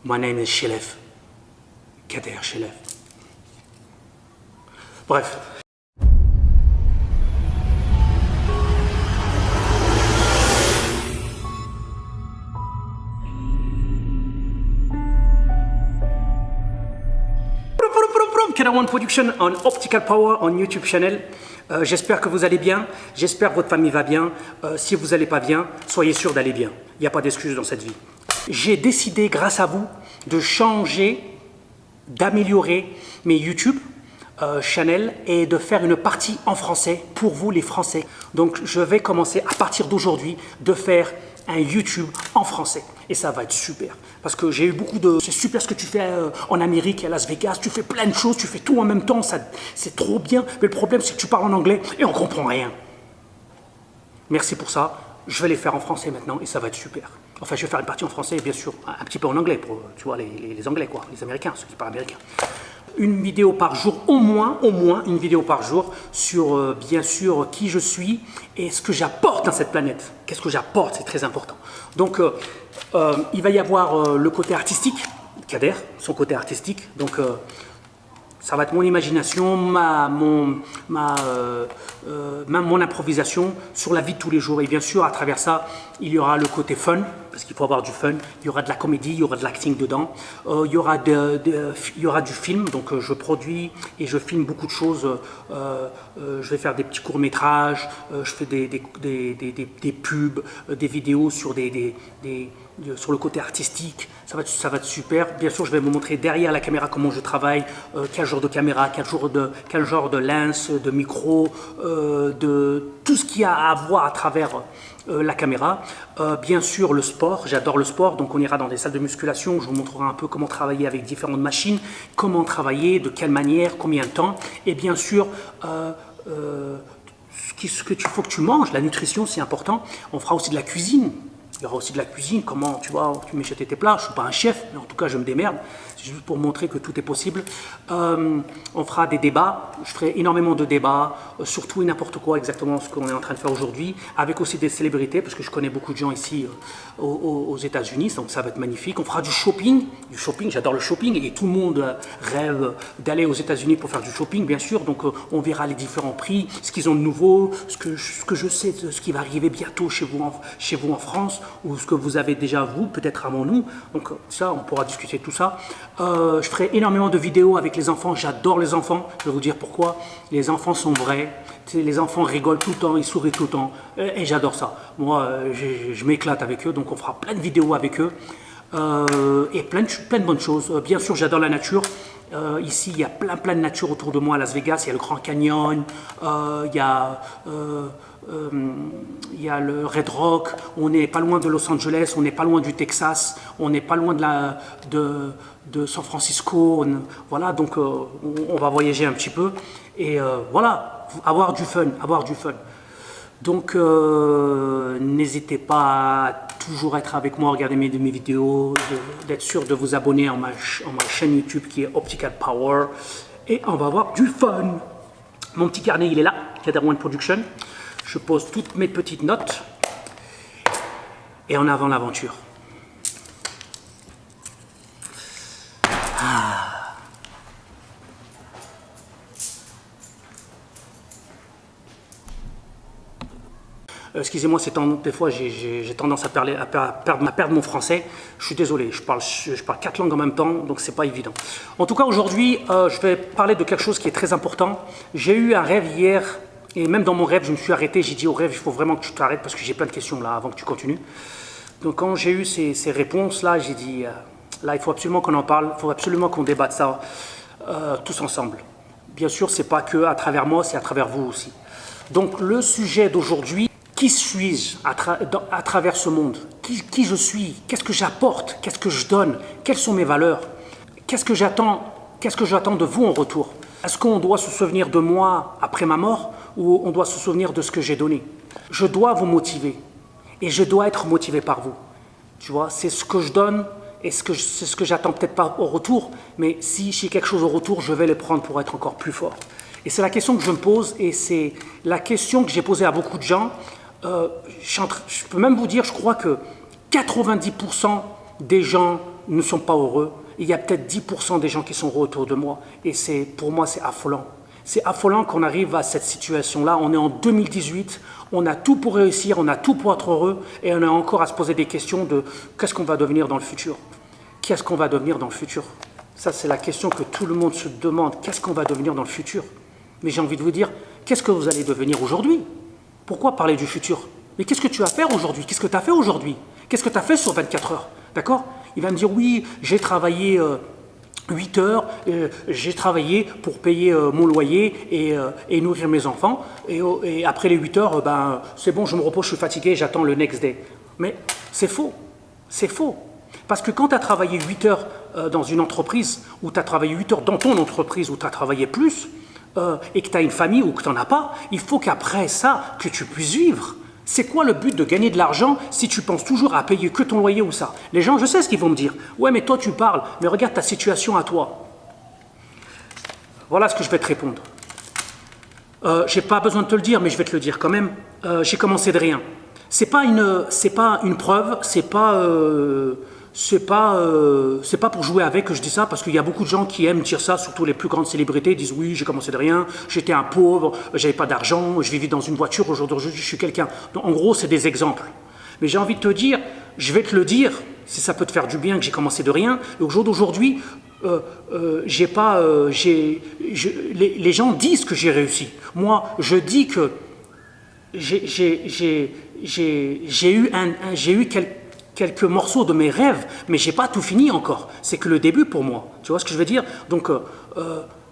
My name is Chelef. Kader Chelef. Bref. Kader One Production on Optical Power on YouTube channel. J'espère que vous allez bien, j'espère que votre famille va bien. Si vous n'allez pas bien, soyez sûr d'aller bien. Il n'y a pas d'excuses dans cette vie. J'ai décidé, grâce à vous, de changer, d'améliorer mes YouTube channel et de faire une partie en français pour vous les Français. Donc je vais commencer à partir d'aujourd'hui de faire un YouTube en français et ça va être super parce que j'ai eu beaucoup de... C'est super ce que tu fais en Amérique, à Las Vegas, tu fais plein de choses, tu fais tout en même temps, c'est trop bien, mais le problème c'est que tu parles en anglais et on comprend rien. Merci pour ça, je vais les faire en français maintenant et ça va être super. Enfin, je vais faire une partie en français et bien sûr un petit peu en anglais pour, tu vois, les Anglais quoi, les Américains, ceux qui parlent américain. Une vidéo par jour, au moins une vidéo par jour sur bien sûr qui je suis et ce que j'apporte dans cette planète. Qu'est-ce que j'apporte, c'est très important. Donc il va y avoir le côté artistique, Kader, son côté artistique. Donc ça va être mon imagination, mon improvisation sur la vie de tous les jours. Et bien sûr, à travers ça, il y aura le côté fun, parce qu'il faut avoir du fun. Il y aura de la comédie, il y aura de l'acting dedans. Il y aura du film, donc je produis et je filme beaucoup de choses. Je vais faire des petits courts-métrages, je fais des pubs, des vidéos sur sur le côté artistique, ça va être super. Bien sûr, je vais vous montrer derrière la caméra comment je travaille, quel genre de caméra, quel genre de lens, de micro, de tout ce qu'il y a à voir à travers la caméra. Bien sûr, le sport, j'adore le sport, donc on ira dans des salles de musculation, je vous montrerai un peu comment travailler avec différentes machines, comment travailler, de quelle manière, combien de temps, et bien sûr, ce que faut que tu manges, la nutrition c'est important. On fera aussi de la cuisine. Il y aura aussi de la cuisine, comment tu vois, tu mets tes plats. Je ne suis pas un chef, mais en tout cas je me démerde. C'est juste pour montrer que tout est possible. On fera des débats, je ferai énormément de débats, sur tout et n'importe quoi, exactement ce qu'on est en train de faire aujourd'hui, avec aussi des célébrités, parce que je connais beaucoup de gens ici aux États-Unis, donc ça va être magnifique. On fera du shopping, j'adore le shopping, et tout le monde rêve d'aller aux États-Unis pour faire du shopping, bien sûr. Donc on verra les différents prix, ce qu'ils ont de nouveau, ce que je sais de ce qui va arriver bientôt chez vous en France, ou ce que vous avez déjà vous, peut-être avant nous. Donc ça, on pourra discuter de tout ça. Je ferai énormément de vidéos avec les enfants, j'adore les enfants, je vais vous dire pourquoi. Les enfants sont vrais, les enfants rigolent tout le temps, ils sourient tout le temps, et j'adore ça. Moi, je m'éclate avec eux, donc on fera plein de vidéos avec eux, et plein de bonnes choses. Bien sûr, j'adore la nature. Ici, il y a plein de nature autour de moi à Las Vegas. Il y a le Grand Canyon, il y a le Red Rock. On n'est pas loin de Los Angeles, on n'est pas loin du Texas, on n'est pas loin de San Francisco. Voilà, donc on va voyager un petit peu. Et voilà, avoir du fun. Donc n'hésitez pas à toujours être avec moi, regarder mes vidéos, d'être sûr de vous abonner à ma chaîne YouTube qui est Optical Power. Et on va avoir du fun. Mon petit carnet, il est là, Kader One Production. Je pose toutes mes petites notes. Et en avant l'aventure. Excusez-moi, des fois j'ai tendance à perdre mon français. Je suis désolé, je parle 4 langues en même temps, donc c'est pas évident. En tout cas, aujourd'hui, je vais parler de quelque chose qui est très important. J'ai eu un rêve hier, et même dans mon rêve, je me suis arrêté. J'ai dit au rêve, il faut vraiment que tu t'arrêtes parce que j'ai plein de questions là avant que tu continues. Donc quand j'ai eu ces réponses-là, j'ai dit, là, il faut absolument qu'on en parle, il faut absolument qu'on débatte ça tous ensemble. Bien sûr, c'est pas que à travers moi, c'est à travers vous aussi. Donc le sujet d'aujourd'hui, qui suis-je à travers ce monde? Qui je suis? Qu'est-ce que j'apporte? Qu'est-ce que je donne? Quelles sont mes valeurs? Qu'est-ce que j'attends de vous en retour? Est-ce qu'on doit se souvenir de moi après ma mort ou on doit se souvenir de ce que j'ai donné? Je dois vous motiver et je dois être motivé par vous. Tu vois, c'est ce que je donne et c'est ce que j'attends peut-être pas au retour, mais si j'ai quelque chose au retour, je vais le prendre pour être encore plus fort. Et c'est la question que je me pose et c'est la question que j'ai posée à beaucoup de gens. Je peux même vous dire, je crois que 90% des gens ne sont pas heureux. Il y a peut-être 10% des gens qui sont heureux autour de moi. Et pour moi, c'est affolant. C'est affolant qu'on arrive à cette situation-là. On est en 2018, on a tout pour réussir, on a tout pour être heureux, et on a encore à se poser des questions de qu'est-ce qu'on va devenir dans le futur? Qu'est-ce qu'on va devenir dans le futur? Ça, c'est la question que tout le monde se demande. Qu'est-ce qu'on va devenir dans le futur? Mais j'ai envie de vous dire, qu'est-ce que vous allez devenir aujourd'hui? Pourquoi parler du futur? Mais qu'est-ce que tu vas faire aujourd'hui? Qu'est-ce que tu as fait aujourd'hui? Qu'est-ce que tu as fait sur 24 heures? D'accord? Il va me dire, oui, j'ai travaillé 8 heures, j'ai travaillé pour payer mon loyer et nourrir mes enfants. Et après les 8 heures, ben, c'est bon, je me repose, je suis fatigué, j'attends le next day. Mais c'est faux. C'est faux. Parce que quand tu as travaillé 8 heures dans une entreprise, ou tu as travaillé 8 heures dans ton entreprise, où tu as travaillé plus, et que tu as une famille ou que tu n'en as pas, il faut qu'après ça, que tu puisses vivre. C'est quoi le but de gagner de l'argent si tu penses toujours à payer que ton loyer ou ça? Les gens, je sais ce qu'ils vont me dire. Ouais, mais toi, tu parles, mais regarde ta situation à toi. Voilà ce que je vais te répondre. Je n'ai pas besoin de te le dire, mais je vais te le dire quand même. J'ai commencé de rien. C'est pas une preuve, c'est pas pour jouer avec que je dis ça, parce qu'il y a beaucoup de gens qui aiment dire ça, surtout les plus grandes célébrités, disent oui, j'ai commencé de rien, j'étais un pauvre, j'avais pas d'argent, je vivais dans une voiture, aujourd'hui je suis quelqu'un. Donc en gros, c'est des exemples. Mais j'ai envie de te dire, je vais te le dire, si ça peut te faire du bien que j'ai commencé de rien. Et au jour d'aujourd'hui, les gens disent que j'ai réussi. Moi, je dis que j'ai eu quelques morceaux de mes rêves, mais j'ai pas tout fini encore. C'est que le début pour moi. Tu vois ce que je veux dire? Donc,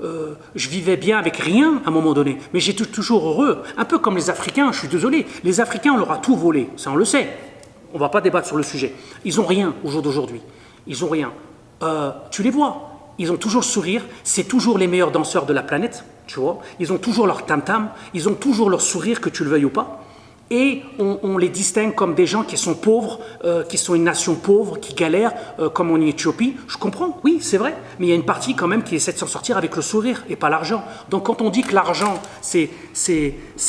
je vivais bien avec rien à un moment donné, mais j'étais toujours heureux. Un peu comme les Africains, je suis désolé. Les Africains, on leur a tout volé. Ça, on le sait. On va pas débattre sur le sujet. Ils ont rien au jour d'aujourd'hui. Ils ont rien. Tu les vois. Ils ont toujours le sourire. C'est toujours les meilleurs danseurs de la planète. Tu vois? Ils ont toujours leur tam-tam. Ils ont toujours leur sourire, que tu le veuilles ou pas. Et on les distingue comme des gens qui sont pauvres, qui sont une nation pauvre, qui galère, comme en Éthiopie. Je comprends, oui, c'est vrai. Mais il y a une partie quand même qui essaie de s'en sortir avec le sourire et pas l'argent. Donc quand on dit que l'argent, c'est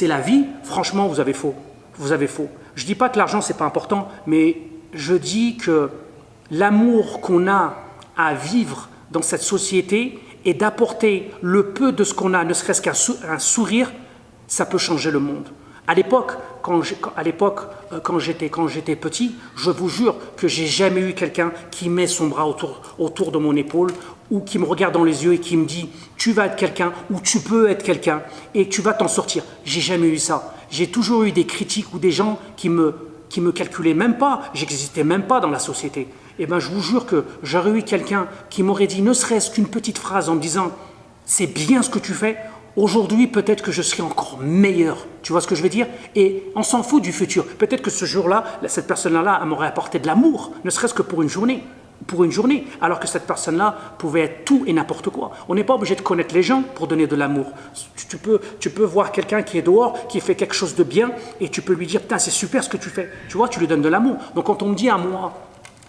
la vie, franchement, vous avez faux. Vous avez faux. Je ne dis pas que l'argent, c'est pas important, mais je dis que l'amour qu'on a à vivre dans cette société et d'apporter le peu de ce qu'on a, ne serait-ce qu'un sourire, ça peut changer le monde. À l'époque, quand j'étais petit, je vous jure que j'ai jamais eu quelqu'un qui met son bras autour de mon épaule ou qui me regarde dans les yeux et qui me dit « tu vas être quelqu'un » ou « tu peux être quelqu'un et tu vas t'en sortir ». J'ai jamais eu ça. J'ai toujours eu des critiques ou des gens qui me calculaient même pas, j'existais même pas dans la société. Et bien je vous jure que j'aurais eu quelqu'un qui m'aurait dit ne serait-ce qu'une petite phrase en me disant « c'est bien ce que tu fais ». Aujourd'hui, peut-être que je serai encore meilleur. Tu vois ce que je veux dire? Et on s'en fout du futur. Peut-être que ce jour-là, cette personne-là, elle m'aurait apporté de l'amour, ne serait-ce que pour une journée. Alors que cette personne-là pouvait être tout et n'importe quoi. On n'est pas obligé de connaître les gens pour donner de l'amour. Tu peux voir quelqu'un qui est dehors, qui fait quelque chose de bien, et tu peux lui dire « Putain, c'est super ce que tu fais ». Tu vois, tu lui donnes de l'amour. Donc quand on me dit à moi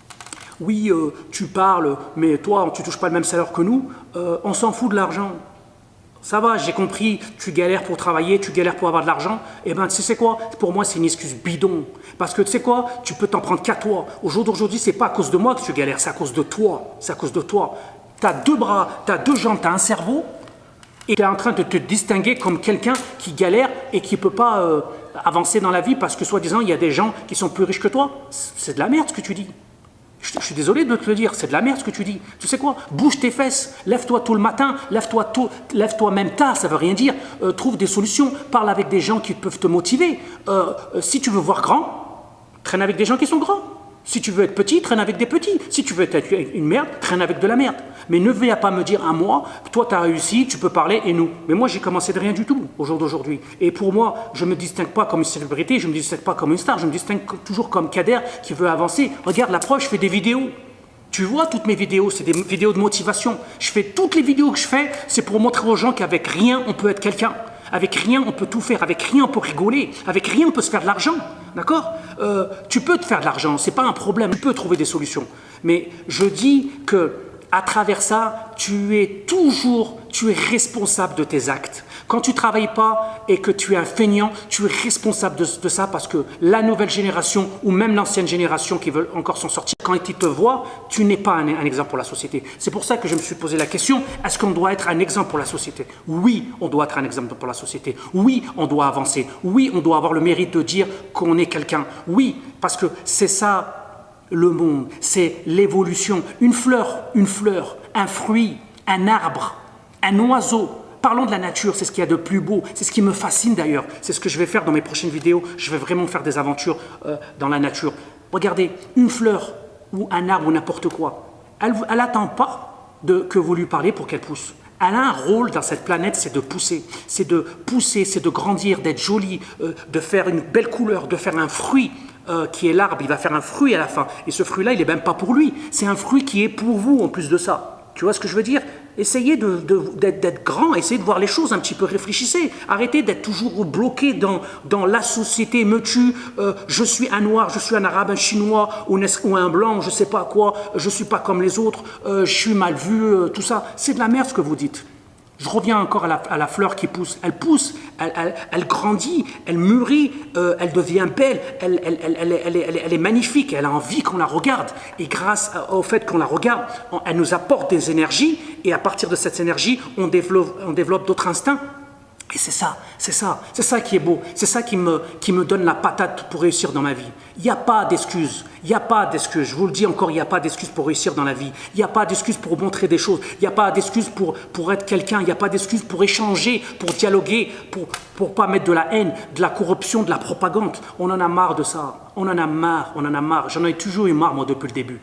« Oui, tu parles, mais toi, tu ne touches pas le même salaire que nous », on s'en fout de l'argent. Ça va, j'ai compris, tu galères pour travailler, tu galères pour avoir de l'argent. Eh bien, tu sais quoi? Pour moi, c'est une excuse bidon. Parce que tu sais quoi? Tu peux t'en prendre qu'à toi. Au jour d'aujourd'hui, c'est pas à cause de moi que tu galères, c'est à cause de toi. C'est à cause de toi. Tu as 2 bras, tu as 2 jambes, tu as un cerveau, et tu es en train de te distinguer comme quelqu'un qui galère et qui ne peut pas avancer dans la vie parce que, soi-disant, il y a des gens qui sont plus riches que toi. C'est de la merde ce que tu dis. Je suis désolé de te le dire, c'est de la merde ce que tu dis. Tu sais quoi? Bouge tes fesses, lève-toi tôt le matin, lève-toi même tard, ça veut rien dire. Trouve des solutions, parle avec des gens qui peuvent te motiver. Si tu veux voir grand, traîne avec des gens qui sont grands. Si tu veux être petit, traîne avec des petits. Si tu veux être une merde, traîne avec de la merde. Mais ne viens pas me dire à moi, toi tu as réussi, tu peux parler et nous. Mais moi j'ai commencé de rien du tout au jour d'aujourd'hui. Et pour moi, je ne me distingue pas comme une célébrité, je ne me distingue pas comme une star, je me distingue toujours comme Kader qui veut avancer. Regarde l'approche, je fais des vidéos. Tu vois, toutes mes vidéos, c'est des vidéos de motivation. Je fais toutes les vidéos que je fais, c'est pour montrer aux gens qu'avec rien, on peut être quelqu'un. Avec rien, on peut tout faire. Avec rien, on peut rigoler. Avec rien, on peut se faire de l'argent. D'accord? Tu peux te faire de l'argent, c'est pas un problème. Tu peux trouver des solutions. Mais je dis que à travers ça, tu es responsable de tes actes. Quand tu ne travailles pas et que tu es un feignant, tu es responsable de ça parce que la nouvelle génération ou même l'ancienne génération qui veulent encore s'en sortir, quand ils te voient, tu n'es pas un exemple pour la société. C'est pour ça que je me suis posé la question, est-ce qu'on doit être un exemple pour la société? Oui, on doit être un exemple pour la société. Oui, on doit avancer. Oui, on doit avoir le mérite de dire qu'on est quelqu'un. Oui, parce que c'est ça le monde, c'est l'évolution. Une fleur, un fruit, un arbre, un oiseau. Parlons de la nature, c'est ce qu'il y a de plus beau, c'est ce qui me fascine d'ailleurs. C'est ce que je vais faire dans mes prochaines vidéos. Je vais vraiment faire des aventures dans la nature. Regardez, une fleur ou un arbre ou n'importe quoi, elle n'attend pas que vous lui parlez pour qu'elle pousse. Elle a un rôle dans cette planète, c'est de pousser. C'est de pousser, c'est de grandir, d'être jolie, de faire une belle couleur, de faire un fruit qui est l'arbre. Il va faire un fruit à la fin. Et ce fruit-là, il n'est même pas pour lui. C'est un fruit qui est pour vous en plus de ça. Tu vois ce que je veux dire? Essayez d'être grand, essayez de voir les choses un petit peu, réfléchissez. Arrêtez d'être toujours bloqué dans la société me tue, je suis un noir, je suis un arabe, un chinois ou un blanc, je ne sais pas quoi, je ne suis pas comme les autres, je suis mal vu, tout ça. C'est de la merde ce que vous dites. Je reviens encore à la fleur qui pousse. Elle pousse, elle grandit, elle mûrit, elle devient belle, elle est magnifique, elle a envie qu'on la regarde. Et grâce au fait qu'on la regarde, elle nous apporte des énergies et à partir de cette énergie, on développe d'autres instincts. Et c'est ça qui est beau, c'est ça qui me donne la patate pour réussir dans ma vie. Il n'y a pas d'excuses, je vous le dis encore, il n'y a pas d'excuses pour réussir dans la vie. Il n'y a pas d'excuses pour montrer des choses, il n'y a pas d'excuses pour être quelqu'un, il n'y a pas d'excuses pour échanger, pour dialoguer, pour pas mettre de la haine, de la corruption, de la propagande. On en a marre de ça, on en a marre. J'en ai toujours eu marre moi depuis le début.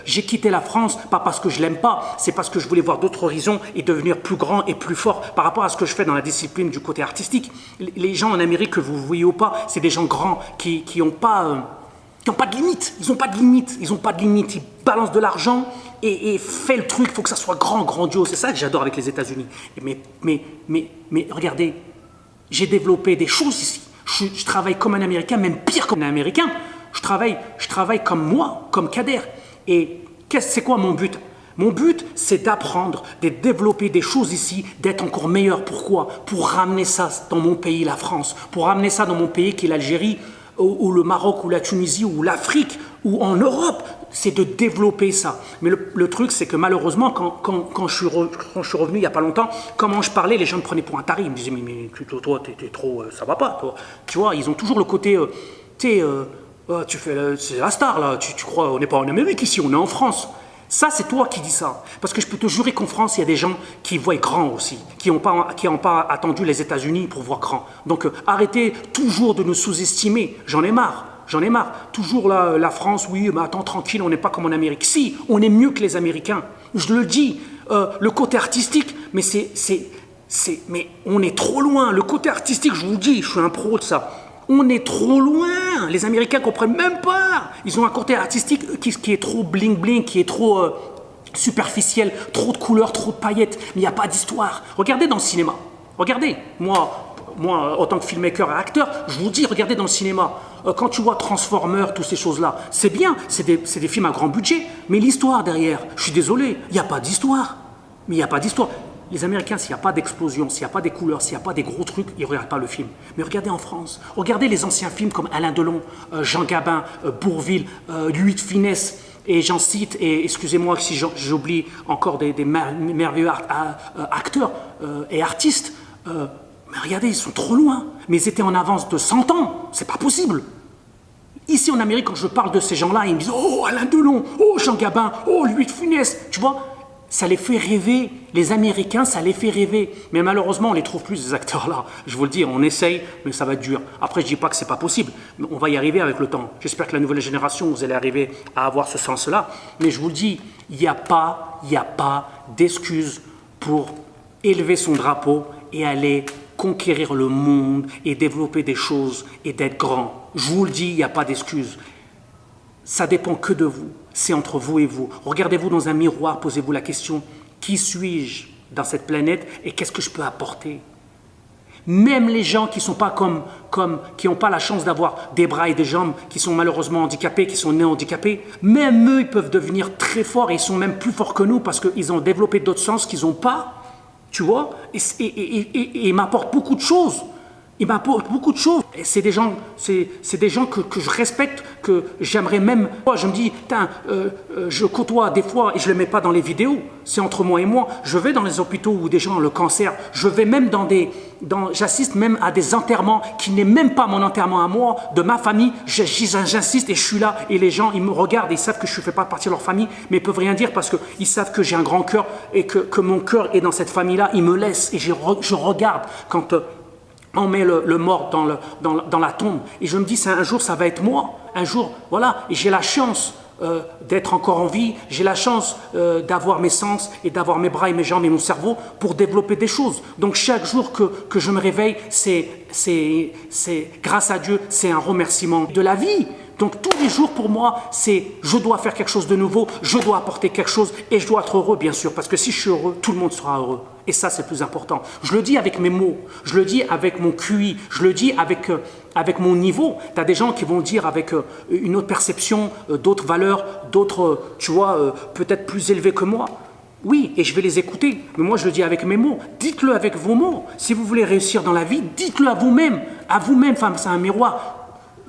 J'ai quitté la France, pas parce que je l'aime pas, c'est parce que je voulais voir d'autres horizons et devenir plus grand et plus fort par rapport à ce que je fais dans la discipline du côté artistique. Les gens en Amérique que vous voyez ou pas, c'est des gens grands qui n'ont pas de limite. Ils n'ont pas de limite. Ils balancent de l'argent et fait le truc. Il faut que ça soit grand, grandiose. C'est ça que j'adore avec les États-Unis. Mais regardez, j'ai développé des choses ici. Je travaille comme un Américain, même pire comme un Américain. Je travaille comme moi, comme Kader. Et c'est quoi mon but? Mon but, c'est d'apprendre, de développer des choses ici, d'être encore meilleur. Pourquoi? Pour ramener ça dans mon pays, la France. Pour ramener ça dans mon pays qui est l'Algérie, ou le Maroc, ou la Tunisie, ou l'Afrique, ou en Europe. C'est de développer ça. Mais le truc, c'est que malheureusement, quand je suis revenu il n'y a pas longtemps, comment je parlais, les gens me prenaient pour un taré. Ils me disaient, mais toi, t'es trop, ça va pas, toi. Tu vois, ils ont toujours le côté, c'est la star, là. Tu crois, on n'est pas en Amérique ici, on est en France. Ça, c'est toi qui dis ça. Parce que je peux te jurer qu'en France, il y a des gens qui voient grand aussi, qui n'ont pas attendu les États-Unis pour voir grand. Donc, arrêtez toujours de nous sous-estimer. J'en ai marre. Toujours la France, oui, mais attends, tranquille, on n'est pas comme en Amérique. Si, on est mieux que les Américains. Je le dis. Le côté artistique, mais mais on est trop loin. Le côté artistique, je vous dis, je suis un pro de ça. On est trop loin. Les Américains ne comprennent même pas. Ils ont un côté artistique qui est trop bling-bling, qui est trop superficiel, trop de couleurs, trop de paillettes. Mais il n'y a pas d'histoire. Regardez dans le cinéma. Regardez. Moi, en tant que filmmaker et acteur, je vous dis, regardez dans le cinéma. Quand tu vois Transformers, toutes ces choses-là, c'est bien. C'est des films à grand budget. Mais l'histoire derrière, je suis désolé, il n'y a pas d'histoire. Mais il n'y a pas d'histoire. Les Américains, s'il n'y a pas d'explosion, s'il n'y a pas des couleurs, s'il n'y a pas des gros trucs, ils ne regardent pas le film. Mais regardez en France. Regardez les anciens films comme Alain Delon, Jean Gabin, Bourvil, Louis de Funès, et j'en cite, et excusez-moi si j'oublie encore des merveilleux acteurs et artistes. Mais regardez, ils sont trop loin. Mais ils étaient en avance de 100 ans. C'est pas possible. Ici en Amérique, quand je parle de ces gens-là, ils me disent « Oh, Alain Delon, oh, Jean Gabin, oh, Louis de Funès ». Tu vois, ça les fait rêver. Les Américains, ça les fait rêver. Mais malheureusement, on ne les trouve plus, ces acteurs-là. Je vous le dis, on essaye, mais ça va être dur. Après, je ne dis pas que ce n'est pas possible. Mais on va y arriver avec le temps. J'espère que la nouvelle génération, vous allez arriver à avoir ce sens-là. Mais je vous le dis, il n'y a pas d'excuse pour élever son drapeau et aller conquérir le monde et développer des choses et d'être grand. Je vous le dis, il n'y a pas d'excuse. Ça dépend que de vous. C'est entre vous et vous. Regardez-vous dans un miroir, posez-vous la question, qui suis-je dans cette planète et qu'est-ce que je peux apporter? Même les gens qui sont pas qui n'ont pas la chance d'avoir des bras et des jambes, qui sont malheureusement handicapés, qui sont nés handicapés, même eux, ils peuvent devenir très forts et ils sont même plus forts que nous parce qu'ils ont développé d'autres sens qu'ils n'ont pas. Tu vois, et il m'apporte beaucoup de choses. Il m'apporte beaucoup de choses. C'est des gens, que je respecte, que j'aimerais même. Moi, je me dis, je côtoie des fois et je ne le mets pas dans les vidéos. C'est entre moi et moi. Je vais dans les hôpitaux où des gens ont le cancer. Je vais même j'assiste même à des enterrements qui n'est même pas mon enterrement à moi, de ma famille. J'insiste et je suis là. Et les gens, ils me regardent et ils savent que je ne fais pas partie de leur famille, mais ils ne peuvent rien dire parce qu'ils savent que j'ai un grand cœur et que mon cœur est dans cette famille-là. Ils me laissent et je regarde quand on met le mort dans la tombe. Et je me dis, un jour, ça va être moi. Un jour, voilà. Et j'ai la chance d'être encore en vie. J'ai la chance d'avoir mes sens et d'avoir mes bras et mes jambes et mon cerveau pour développer des choses. Donc, chaque jour que je me réveille, c'est grâce à Dieu, c'est un remerciement de la vie. Donc, tous les jours, pour moi, je dois faire quelque chose de nouveau, je dois apporter quelque chose et je dois être heureux, bien sûr. Parce que si je suis heureux, tout le monde sera heureux. Et ça, c'est le plus important. Je le dis avec mes mots, je le dis avec mon QI, je le dis avec mon niveau. Tu as des gens qui vont le dire avec une autre perception, d'autres valeurs, d'autres, tu vois, peut-être plus élevées que moi. Oui, et je vais les écouter. Mais moi, je le dis avec mes mots. Dites-le avec vos mots. Si vous voulez réussir dans la vie, dites-le à vous-même. À vous-même, femme, c'est un miroir.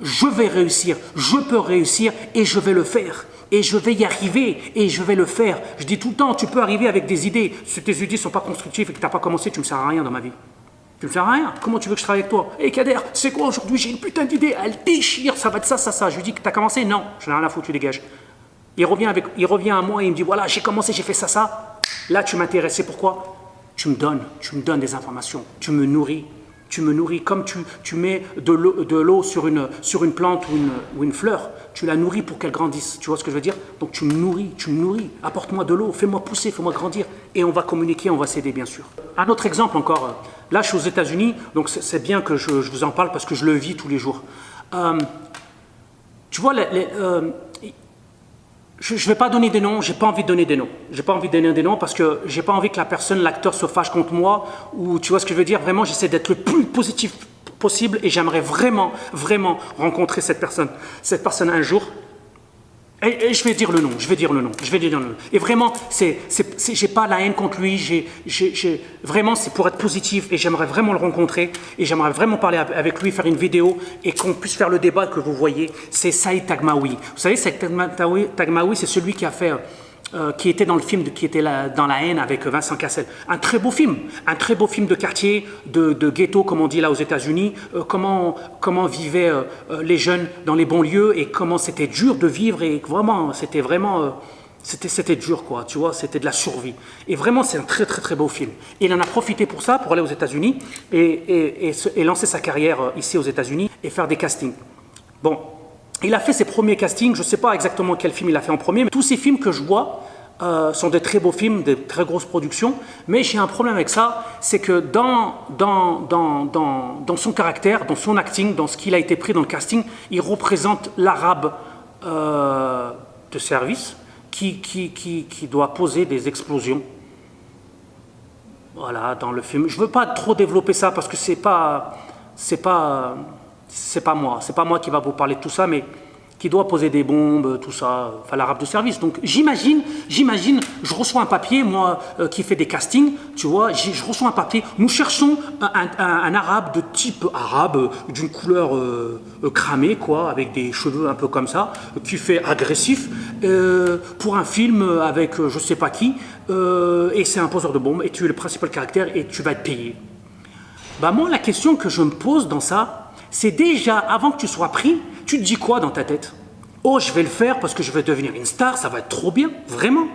Je vais réussir, je peux réussir et je vais le faire. Et je vais y arriver et je vais le faire. Je dis tout le temps, tu peux arriver avec des idées. Si tes idées ne sont pas constructives et que tu n'as pas commencé, tu ne me sers à rien dans ma vie. Tu ne me sers à rien. Comment tu veux que je travaille avec toi? Hé Kader, c'est quoi aujourd'hui? J'ai une putain d'idée, elle déchire, ça va être ça, ça, ça. Je lui dis que tu as commencé? Non, je n'ai rien à foutre, tu dégages. Il revient à moi et il me dit, voilà, j'ai commencé, j'ai fait ça, ça. Là, tu m'intéresses. C'est pourquoi? Tu me donnes des informations, tu me nourris. Tu me nourris comme tu mets de l'eau sur une plante ou une fleur. Tu la nourris pour qu'elle grandisse. Tu vois ce que je veux dire? Donc tu me nourris. Apporte-moi de l'eau, fais-moi pousser, fais-moi grandir. Et on va communiquer, on va s'aider bien sûr. Un autre exemple encore. Là, je suis aux États-Unis, donc c'est bien que je vous en parle parce que je le vis tous les jours. Tu vois, je ne vais pas donner des noms, j'ai pas envie de donner des noms. J'ai pas envie de donner des noms parce que j'ai pas envie que l'acteur se fâche contre moi ou tu vois ce que je veux dire. Vraiment, j'essaie d'être le plus positif possible et j'aimerais vraiment, vraiment rencontrer cette personne un jour. Et je vais dire le nom, Et vraiment, j'ai pas la haine contre lui, vraiment c'est pour être positif et j'aimerais vraiment le rencontrer et j'aimerais vraiment parler avec lui, faire une vidéo et qu'on puisse faire le débat que vous voyez. C'est Saïd Taghmaoui. Vous savez, Saïd Taghmaoui, c'est celui qui a fait, qui était dans le film, qui était dans La haine avec Vincent Cassel. Un très beau film de quartier, de ghetto, comme on dit là aux États-Unis. Comment vivaient les jeunes dans les banlieues et comment c'était dur de vivre et vraiment, c'était dur quoi, tu vois, c'était de la survie. Et vraiment, c'est un très très très beau film. Et il en a profité pour ça, pour aller aux États-Unis et lancer sa carrière ici aux États-Unis et faire des castings. Bon. Il a fait ses premiers castings, je ne sais pas exactement quel film il a fait en premier, mais tous ces films que je vois sont des très beaux films, des très grosses productions, mais j'ai un problème avec ça, c'est que dans son caractère, dans son acting, dans ce qu'il a été pris dans le casting, il représente l'arabe de service qui doit poser des explosions. Voilà, dans le film. Je ne veux pas trop développer ça parce que c'est pas moi qui va vous parler de tout ça, mais qui doit poser des bombes, tout ça, enfin l'arabe de service. Donc j'imagine, je reçois un papier, moi qui fais des castings, tu vois, je reçois un papier, nous cherchons un arabe de type arabe, d'une couleur cramée, quoi, avec des cheveux un peu comme ça, qui fait agressif, pour un film avec je sais pas qui, et c'est un poseur de bombes, et tu es le principal caractère, et tu vas être payé. Bah moi, la question que je me pose dans ça, c'est déjà, avant que tu sois pris, tu te dis quoi dans ta tête? Oh, je vais le faire parce que je vais devenir une star, ça va être trop bien. Vraiment?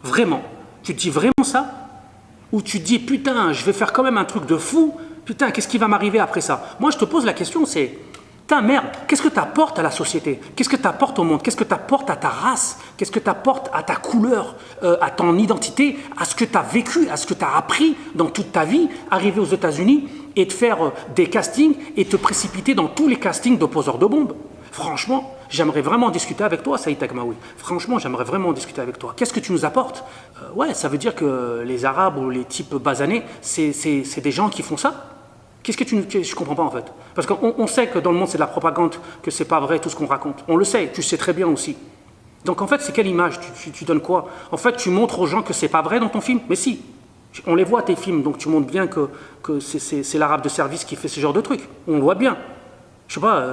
Vraiment? Tu te dis vraiment ça? Ou tu te dis, putain, je vais faire quand même un truc de fou. Putain, qu'est-ce qui va m'arriver après ça? Moi, je te pose la question, c'est, putain, merde, qu'est-ce que tu apportes à la société? Qu'est-ce que tu apportes au monde? Qu'est-ce que tu apportes à ta race? Qu'est-ce que tu apportes à ta couleur, à ton identité, à ce que tu as vécu, à ce que tu as appris dans toute ta vie, arriver aux États-Unis et de faire des castings et te précipiter dans tous les castings de poseurs de bombes. Franchement, j'aimerais vraiment discuter avec toi, Saïd Taghmaoui. Franchement, j'aimerais vraiment discuter avec toi. Qu'est-ce que tu nous apportes? Ouais, ça veut dire que les Arabes ou les types basanés, c'est des gens qui font ça? Qu'est-ce que je comprends pas en fait. Parce qu'on sait que dans le monde c'est de la propagande, que c'est pas vrai tout ce qu'on raconte. On le sait, tu sais très bien aussi. Donc en fait, c'est quelle image tu donnes quoi? En fait, tu montres aux gens que c'est pas vrai dans ton film? Mais si, On les voit, tes films, donc tu montres bien que c'est l'arabe de service qui fait ce genre de trucs. On le voit bien. Je sais pas,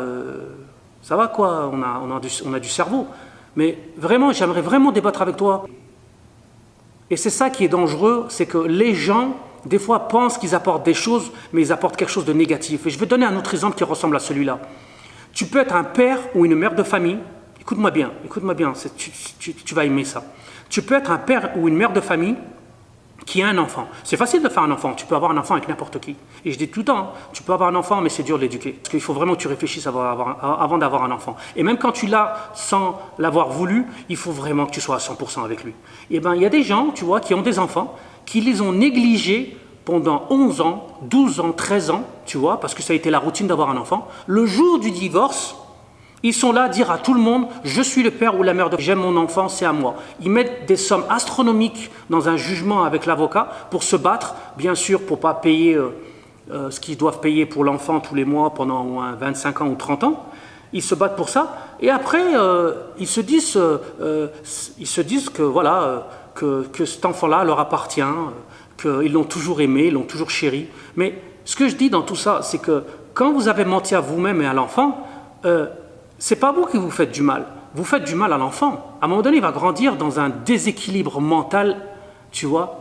ça va quoi, on a du cerveau. Mais vraiment, j'aimerais vraiment débattre avec toi. Et c'est ça qui est dangereux, c'est que les gens, des fois, pensent qu'ils apportent des choses, mais ils apportent quelque chose de négatif. Et je vais donner un autre exemple qui ressemble à celui-là. Tu peux être un père ou une mère de famille. Écoute-moi bien, tu vas aimer ça. Tu peux être un père ou une mère de famille qui a un enfant. C'est facile de faire un enfant. Tu peux avoir un enfant avec n'importe qui. Et je dis tout le temps, tu peux avoir un enfant, mais c'est dur de l'éduquer. Parce qu'il faut vraiment que tu réfléchisses avant d'avoir un enfant. Et même quand tu l'as sans l'avoir voulu, il faut vraiment que tu sois à 100% avec lui. Et bien, il y a des gens, tu vois, qui ont des enfants, qui les ont négligés pendant 11 ans, 12 ans, 13 ans, tu vois, parce que ça a été la routine d'avoir un enfant. Le jour du divorce, ils sont là à dire à tout le monde « Je suis le père ou la mère de... J'aime mon enfant, c'est à moi ». Ils mettent des sommes astronomiques dans un jugement avec l'avocat pour se battre, bien sûr, pour ne pas payer ce qu'ils doivent payer pour l'enfant tous les mois pendant 25 ans ou 30 ans. Ils se battent pour ça. Et après, ils se disent que, voilà, que cet enfant-là leur appartient, qu'ils l'ont toujours aimé, ils l'ont toujours chéri. Mais ce que je dis dans tout ça, c'est que quand vous avez menti à vous-même et à l'enfant, c'est pas vous qui vous faites du mal. Vous faites du mal à l'enfant. À un moment donné, il va grandir dans un déséquilibre mental, tu vois,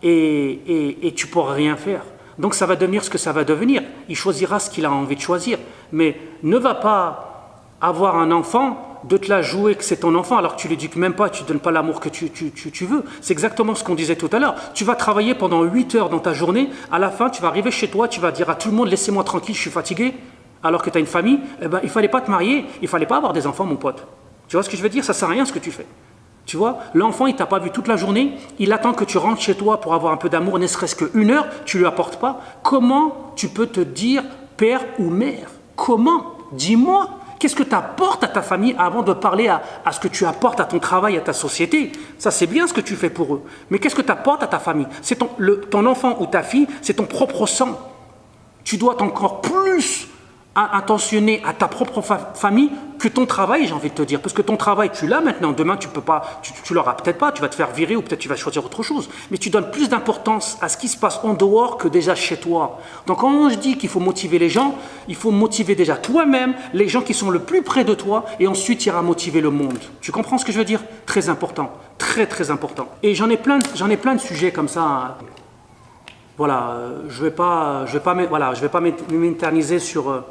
et tu pourras rien faire. Donc ça va devenir ce que ça va devenir. Il choisira ce qu'il a envie de choisir. Mais ne va pas avoir un enfant, de te la jouer que c'est ton enfant, alors que tu ne l'éduques même pas, tu ne donnes pas l'amour que tu veux. C'est exactement ce qu'on disait tout à l'heure. Tu vas travailler pendant 8 heures dans ta journée, à la fin, tu vas arriver chez toi, tu vas dire à tout le monde, laissez-moi tranquille, je suis fatigué. Alors que tu as une famille, eh ben, il ne fallait pas te marier, il ne fallait pas avoir des enfants, mon pote. Tu vois ce que je veux dire? Ça ne sert à rien ce que tu fais. Tu vois, l'enfant, il ne t'a pas vu toute la journée, il attend que tu rentres chez toi pour avoir un peu d'amour, ne serait-ce qu'une heure, tu ne lui apportes pas. Comment tu peux te dire père ou mère? Comment? Dis-moi. Qu'est-ce que tu apportes à ta famille avant de parler à ce que tu apportes à ton travail, à ta société? Ça, c'est bien ce que tu fais pour eux. Mais qu'est-ce que tu apportes à ta famille? C'est ton enfant ou ta fille, c'est ton propre sang. Tu dois encore plus attentionné à ta propre famille que ton travail, j'ai envie de te dire. Parce que ton travail, tu l'as maintenant. Demain, tu peux pas, tu l'auras peut-être pas. Tu vas te faire virer ou peut-être tu vas choisir autre chose. Mais tu donnes plus d'importance à ce qui se passe en dehors que déjà chez toi. Donc, quand je dis qu'il faut motiver les gens, il faut motiver déjà toi-même, les gens qui sont le plus près de toi, et ensuite, il ira motiver le monde. Tu comprends ce que je veux dire? Très important. Très, très important. Et j'en ai plein de sujets comme ça. Voilà, je vais pas m'éterniser sur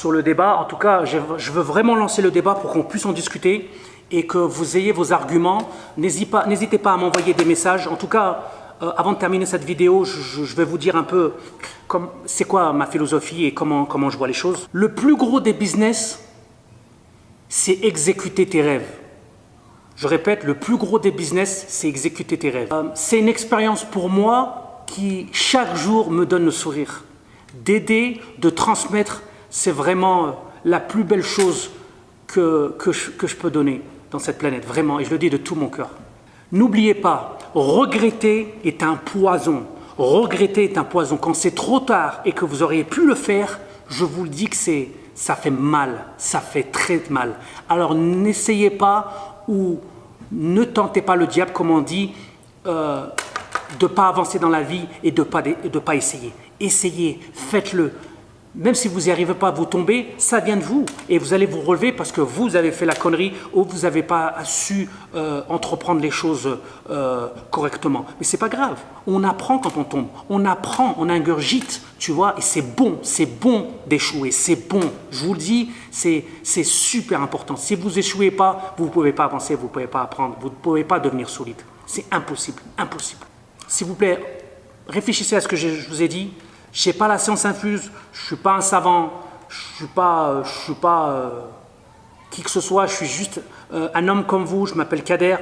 le débat. En tout cas, je veux vraiment lancer le débat pour qu'on puisse en discuter et que vous ayez vos arguments. N'hésitez pas à m'envoyer des messages. En tout cas, avant de terminer cette vidéo, je vais vous dire un peu c'est quoi ma philosophie et comment je vois les choses. Le plus gros des business, c'est exécuter tes rêves. Je répète, le plus gros des business, c'est exécuter tes rêves. C'est une expérience pour moi qui chaque jour me donne le sourire. D'aider, de transmettre, c'est vraiment la plus belle chose que je peux donner dans cette planète, vraiment, et je le dis de tout mon cœur. N'oubliez pas, regretter est un poison. Regretter est un poison. Quand c'est trop tard et que vous auriez pu le faire, je vous le dis que ça fait mal, ça fait très mal. Alors n'essayez pas ou ne tentez pas le diable, comme on dit, de ne pas avancer dans la vie et de pas essayer. Essayez, faites-le. Même si vous n'y arrivez pas, vous tombez, ça vient de vous. Et vous allez vous relever parce que vous avez fait la connerie ou vous n'avez pas su entreprendre les choses correctement. Mais ce n'est pas grave. On apprend quand on tombe. On apprend, on ingurgite, tu vois. Et c'est bon d'échouer. C'est bon. Je vous le dis, c'est super important. Si vous échouez pas, vous ne pouvez pas avancer, vous ne pouvez pas apprendre, vous ne pouvez pas devenir solide. C'est impossible, impossible. S'il vous plaît, réfléchissez à ce que je vous ai dit. Je n'ai pas la science infuse, je ne suis pas un savant, je ne suis pas qui que ce soit, je suis juste un homme comme vous, je m'appelle Kader,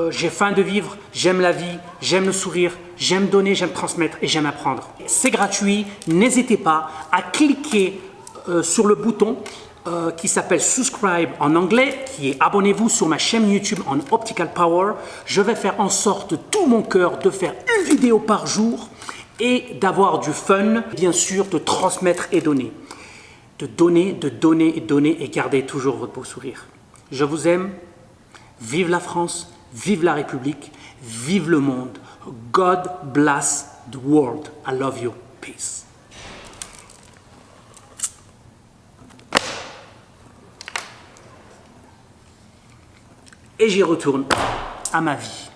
j'ai faim de vivre, j'aime la vie, j'aime le sourire, j'aime donner, j'aime transmettre et j'aime apprendre. C'est gratuit, n'hésitez pas à cliquer sur le bouton qui s'appelle subscribe en anglais, qui est abonnez-vous sur ma chaîne YouTube en Optical Power. Je vais faire en sorte de tout mon cœur de faire une vidéo par jour et d'avoir du fun, bien sûr, de transmettre et donner. De donner et donner et garder toujours votre beau sourire. Je vous aime. Vive la France, vive la République, vive le monde. God bless the world. I love you. Peace. Et j'y retourne à ma vie.